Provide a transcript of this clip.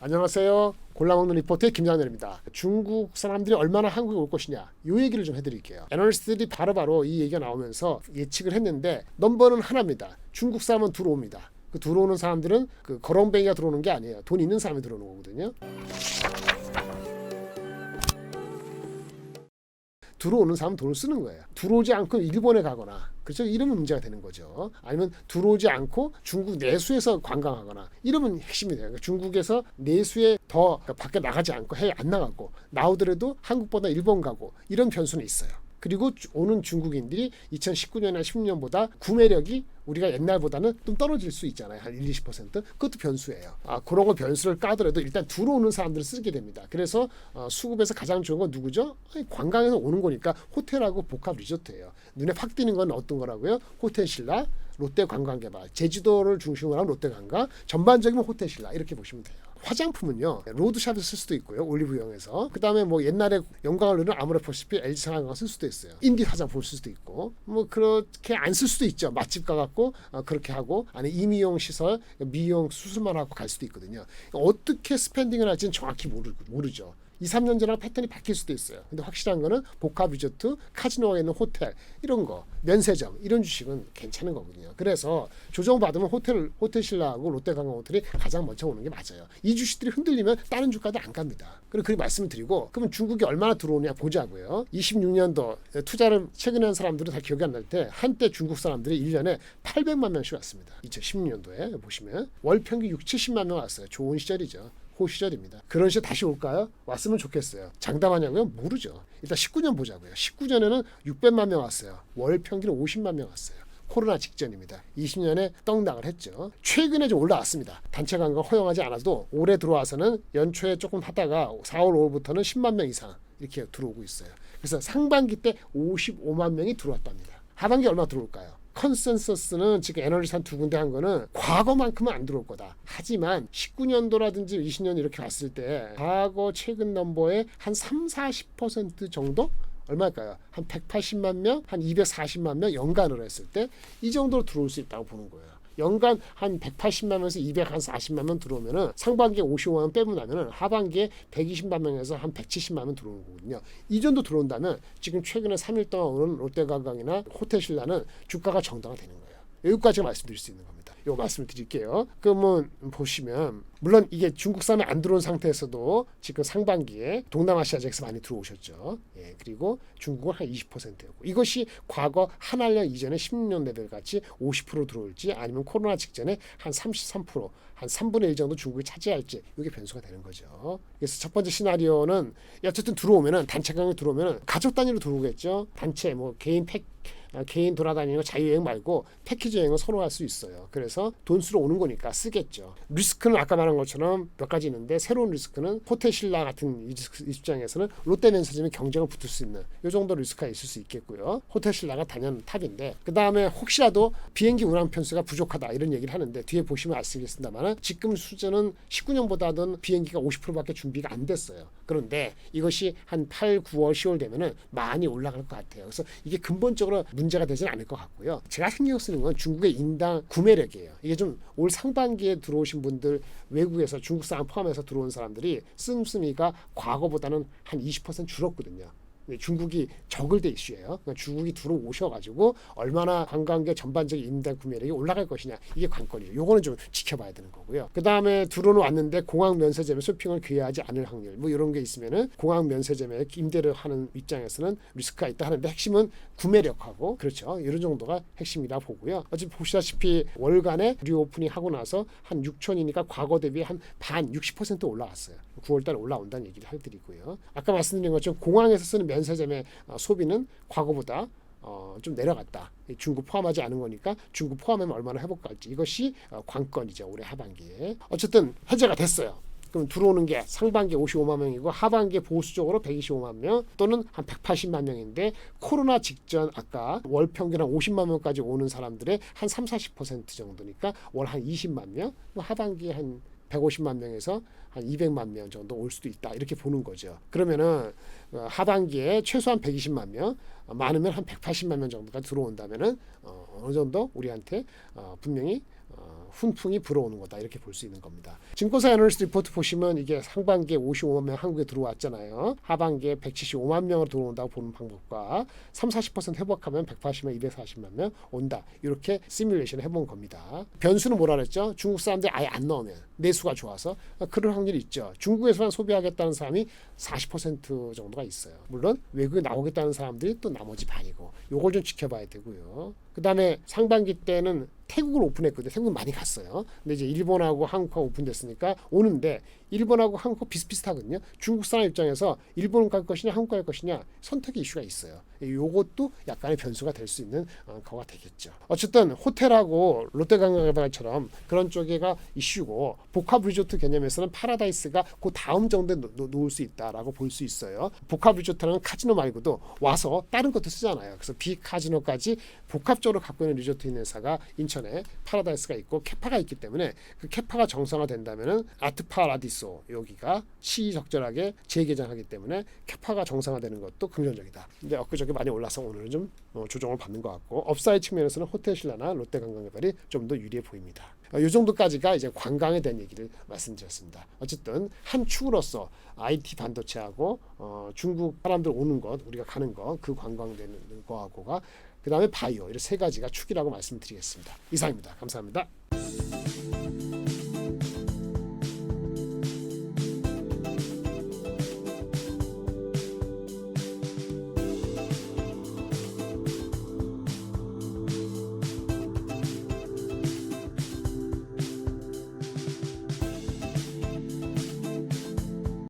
안녕하세요. 골라먹는 리포터의 김장렬입니다. 중국 사람들이 얼마나 한국에 올 것이냐 이 얘기를 좀 해드릴게요. 애널리스트들이 바로바로 이 얘기가 나오면서 예측을 했는데 넘버는 하나입니다. 중국 사람은 들어옵니다. 그 들어오는 사람들은 그 거렁뱅이가 들어오는 게 아니에요. 돈 있는 사람이 들어오는 거거든요. 들어오는 사람은 돈을 쓰는 거예요. 들어오지 않고 일본에 가거나, 그렇죠? 이러면 문제가 되는 거죠. 아니면 들어오지 않고 중국 내수에서 관광하거나 이러면 핵심이 돼요. 그러니까 중국에서 내수에 더 그러니까 밖에 나가지 않고 해외 안 나가고 나오더라도 한국보다 일본 가고 이런 변수는 있어요. 그리고 오는 중국인들이 2019년이나 10년보다 구매력이 우리가 옛날보다는 좀 떨어질 수 있잖아요. 한 1-20%. 그것도 변수예요. 그런 거 변수를 까더라도 일단 들어오는 사람들을 쓰게 됩니다. 그래서 수급에서 가장 좋은 건 누구죠? 관광에서 오는 거니까 호텔하고 복합 리조트예요. 눈에 확 띄는 건 어떤 거라고요? 호텔신라, 롯데관광개발, 제주도를 중심으로 한 롯데관광, 전반적인 호텔신라 이렇게 보시면 돼요. 화장품은요, 로드샵에서 쓸 수도 있고요, 올리브영에서. 그 다음에 뭐 옛날에 영광을 누리는 아모레퍼시픽, LG상황을 쓸 수도 있어요. 인디 화장품을 쓸 수도 있고, 뭐 그렇게 안 쓸 수도 있죠. 맛집 가갖고 그렇게 하고, 아니 임의용 시설, 미용 수술만 하고 갈 수도 있거든요. 어떻게 스펜딩을 할지는 정확히 모르죠. 2-3년 전랑 패턴이 바뀔 수도 있어요. 근데 확실한 거는 복합 리조트, 카지노가 있는 호텔 이런 거, 면세점 이런 주식은 괜찮은 거거든요. 그래서 조정받으면 호텔신라하고 롯데관광호텔이 가장 먼저 오는 게 맞아요. 이 주식들이 흔들리면 다른 주가도 안 갑니다. 그리고 그 말씀을 드리고, 그러면 중국이 얼마나 들어오냐 보자고요. 26년도 투자를 최근에 한 사람들은 다 기억이 안 날 때 한때 중국 사람들이 1년에 800만 명씩 왔습니다. 2016년도에 보시면 월 평균 6-70만 명 왔어요. 좋은 시절이죠. 호시절입니다. 그런 시절 다시 올까요? 왔으면 좋겠어요. 장담하냐고요? 모르죠. 일단 19년 보자고요. 19년에는 600만 명 왔어요. 월 평균 50만 명 왔어요. 코로나 직전입니다. 20년에 떡락을 했죠. 최근에 좀 올라왔습니다. 단체 관광 허용하지 않아도 올해 들어와서는 연초에 조금 하다가 4월 5월부터는 10만 명 이상 이렇게 들어오고 있어요. 그래서 상반기 때 55만 명이 들어왔답니다. 하반기 얼마 들어올까요? 컨센서스는 지금 애널리스트 한 두 군데 한 거는 과거만큼은 안 들어올 거다. 하지만 19년도라든지 20년 이렇게 봤을 때 과거 최근 넘버의 한 3-40% 정도? 얼마일까요? 한 180만 명, 한 240만 명 연간으로 했을 때 이 정도로 들어올 수 있다고 보는 거예요. 연간 한 180만 명에서 240만 명 들어오면은 상반기에 55만 명 빼면 나면은 하반기에 120만 명에서 한 170만 명 들어오는 거거든요. 이 정도 들어온다면 지금 최근에 3일 동안 오는 롯데관광이나 호텔신라는 주가가 정당화되는 거예요. 여기까지 말씀드릴 수 있는 겁니다. 요 말씀을 드릴게요. 그러면 보시면 물론 이게 중국 사람이 안 들어온 상태에서도 지금 상반기에 동남아시아 지역에서 많이 들어오셨죠. 예, 그리고 중국은 한 20%였고 이것이 과거 한알년 이전에 10년 레벨 같이 50% 들어올지 아니면 코로나 직전에 한 33%, 한 3분의 1 정도 중국이 차지할지 이게 변수가 되는 거죠. 그래서 첫 번째 시나리오는 어쨌든 들어오면은 단체 관광이 들어오면은 가족 단위로 들어오겠죠. 단체 뭐 개인 돌아다니는 거 자유여행 말고 패키지 여행을 선호할 수 있어요. 그래서 돈 쓰러 오는 거니까 쓰겠죠. 리스크는 아까 말한 것처럼 몇 가지 있는데 새로운 리스크는 호텔신라 같은 입장에서는 롯데면세점이 경쟁을 붙을 수 있는 이 정도 리스크가 있을 수 있겠고요. 호텔신라가 단연 탑인데 그 다음에 혹시라도 비행기 운항 편수가 부족하다 이런 얘기를 하는데 뒤에 보시면 아시겠습니다만 지금 수준은 19년보다는 비행기가 50%밖에 준비가 안 됐어요. 그런데 이것이 한 8, 9월, 10월 되면은 많이 올라갈 것 같아요. 그래서 이게 근본적으로 문제가 되지는 않을 것 같고요. 제가 신경 쓰는 건 중국의 인당 구매력이에요. 이게 좀 올 상반기에 들어오신 분들 외국에서 중국 사람 포함해서 들어온 사람들이 씀씀이가 과거보다는 한 20% 줄었거든요. 중국이 적을 때 이슈예요. 그러니까 중국이 들어오셔가지고 얼마나 관광객 전반적인 인당 구매력이 올라갈 것이냐 이게 관건이에요. 요거는 좀 지켜봐야 되는 거고요. 그 다음에 들어는 왔는데 공항 면세점에 쇼핑을 기회하지 않을 확률 뭐 이런 게 있으면은 공항 면세점에 임대를 하는 입장에서는 리스크가 있다 하는데 핵심은 구매력하고 그렇죠. 이런 정도가 핵심이라 보고요. 어차피 보시다시피 월간에 리오프닝 하고 나서 한 6천이니까 과거 대비 한 반 60% 올라왔어요. 9월달에 올라온다는 얘기를 해드리고요. 아까 말씀드린 것처럼 공항에서 쓰는 면세점의 소비는 과거보다 좀 내려갔다. 중국 포함하지 않은 거니까 중국 포함하면 얼마나 회복가 할지 이것이 관건이죠. 올해 하반기에. 어쨌든 해제가 됐어요. 그럼 들어오는 게 상반기에 55만 명이고 하반기에 보수적으로 125만 명 또는 한 180만 명인데 코로나 직전 아까 월 평균 한 50만 명까지 오는 사람들의 한 30-40% 정도니까 월 한 20만 명, 하반기에 한 150만 명에서 한 200만 명 정도 올 수도 있다 이렇게 보는 거죠. 그러면은 하반기에 최소한 120만 명, 많으면 한 180만 명 정도가 들어온다면은 어느 정도 우리한테 분명히 훈풍이 불어오는 거다 이렇게 볼 수 있는 겁니다. 증권사 애널리스트 리포트 보시면 이게 상반기에 55만 명 한국에 들어왔잖아요. 하반기에 175만 명으로 들어온다고 보는 방법과 30-40% 회복하면 180만 240만 명 온다. 이렇게 시뮬레이션 해본 겁니다. 변수는 뭐라 그랬죠? 중국 사람들이 아예 안 나오면 내수가 좋아서 그럴 확률이 있죠. 중국에서만 소비하겠다는 사람이 40% 정도가 있어요. 물론 외국에 나오겠다는 사람들이 또 나머지 반이고 요걸 좀 지켜봐야 되고요. 그 다음에 상반기 때는 태국을 오픈했거든요. 태국 많이 갔어요. 근데 이제 일본하고 한국하고 오픈됐으니까 오는데 일본하고 한국하고 비슷비슷하거든요. 중국 사람 입장에서 일본 갈 것이냐 한국 갈 것이냐 선택의 이슈가 있어요. 요것도 약간의 변수가 될 수 있는 거가 되겠죠. 어쨌든 호텔하고 롯데관광개발처럼 그런 쪽에가 이슈고 복합 리조트 개념에서는 파라다이스가 그 다음 정도에 놓을 수 있다라고 볼 수 있어요. 복합 리조트는 카지노 말고도 와서 다른 것도 쓰잖아요. 그래서 비카지노까지 복합적으로 갖고 있는 리조트인 회사가 인천에 파라다이스가 있고 캐파가 있기 때문에 그 캐파가 정상화된다면은 아트파라디소 여기가 시적절하게 재개장하기 때문에 캐파가 정상화되는 것도 긍정적이다. 근데 엊그저께 많이 올라서 오늘은 좀 조정을 받는 것 같고 업사이드 측면에서는 호텔신라나 롯데관광개발이 좀 더 유리해 보입니다. 이 정도까지가 이제 관광에 대한 얘기를 말씀드렸습니다. 어쨌든 한 축으로서 IT 반도체하고 중국 사람들 오는 것, 우리가 가는 것, 그 관광되는 거하고가 그 다음에 바이오 이런 세 가지가 축이라고 말씀드리겠습니다. 이상입니다. 감사합니다.